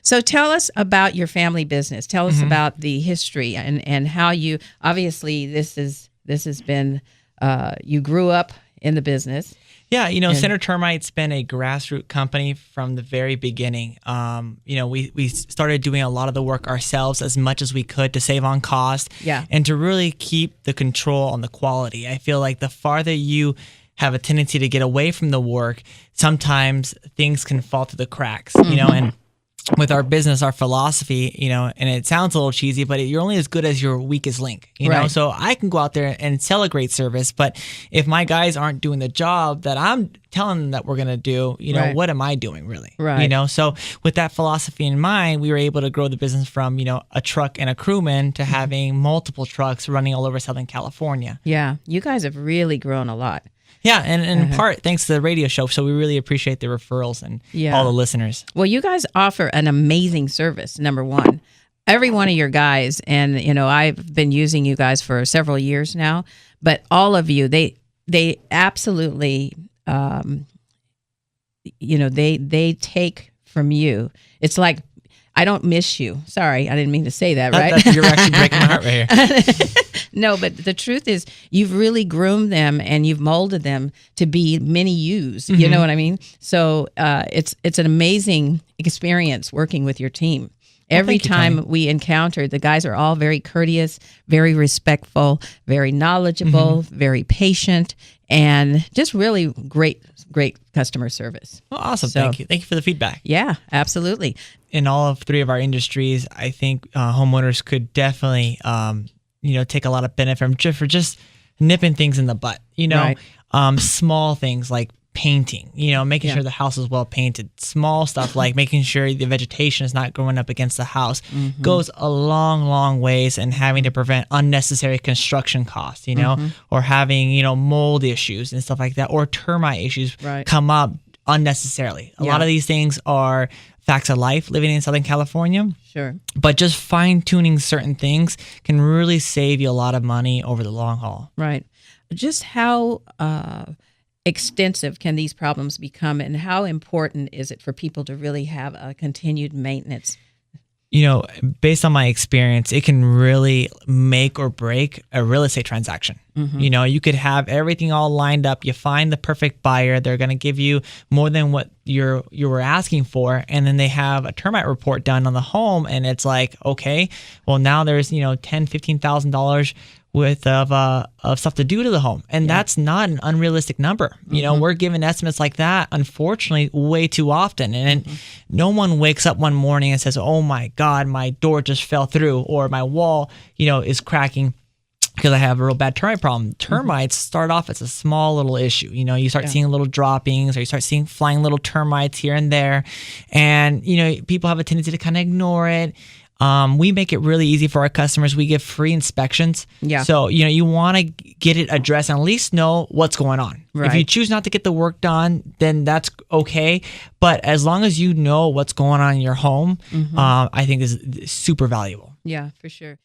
So tell us about your family business. Tell us about the history and how you, obviously this has been, you grew up in the business. Yeah, Center Termite's been a grassroots company from the very beginning. We started doing a lot of the work ourselves as much as we could to save on cost and to really keep the control on the quality. I feel like the farther you have a tendency to get away from the work, sometimes things can fall through the cracks, and with our business, our philosophy, and it sounds a little cheesy, but you're only as good as your weakest link, know? So I can go out there and sell a great service, but if my guys aren't doing the job that I'm telling them that we're going to do, what am I doing really? Right. So with that philosophy in mind, we were able to grow the business from, a truck and a crewman to having multiple trucks running all over Southern California. Yeah. You guys have really grown a lot. Yeah, and in part thanks to the radio show. So we really appreciate the referrals and all the listeners. Well, you guys offer an amazing service, number one. Every one of your guys, and I've been using you guys for several years now, but all of you, they absolutely, they take from you. It's like, I don't miss you. Sorry, I didn't mean to say that, right? You're actually breaking my heart right here. No, but the truth is you've really groomed them and you've molded them to be mini yous. You know what I mean? So it's an amazing experience working with your team. Every time we encounter, the guys are all very courteous, very respectful, very knowledgeable, very patient, and just really great customer service. Well, awesome. So, thank you. Thank you for the feedback. Yeah, absolutely. In all of three of our industries, I think homeowners could definitely, take a lot of benefit for just nipping things in the butt. Small things like painting, making sure the house is well painted. Small stuff like making sure the vegetation is not growing up against the house goes a long ways in having to prevent unnecessary construction costs, or having, mold issues and stuff like that, or termite issues come up unnecessarily. A lot of these things are facts of life living in Southern California. Sure. But just fine-tuning certain things can really save you a lot of money over the long haul. Right. Just how extensive can these problems become, and how important is it for people to really have a continued maintenance? Based on my experience, it can really make or break a real estate transaction. You could have everything all lined up. You find the perfect buyer. They're going to give you more than what you were asking for. And then they have a termite report done on the home. And it's like, okay, well, now there's, $10,000, $15,000 worth of stuff to do to the home. And that's not an unrealistic number. We're given estimates like that, unfortunately, way too often. And no one wakes up one morning and says, oh my God, my door just fell through, or my wall, is cracking because I have a real bad termite problem. Termites start off as a small little issue. You start seeing little droppings, or you start seeing flying little termites here and there. And, people have a tendency to kind of ignore it. We make it really easy for our customers. We give free inspections. Yeah. So, you want to get it addressed and at least know what's going on. Right. If you choose not to get the work done, then that's okay. But as long as you know what's going on in your home, I think is super valuable. Yeah, for sure.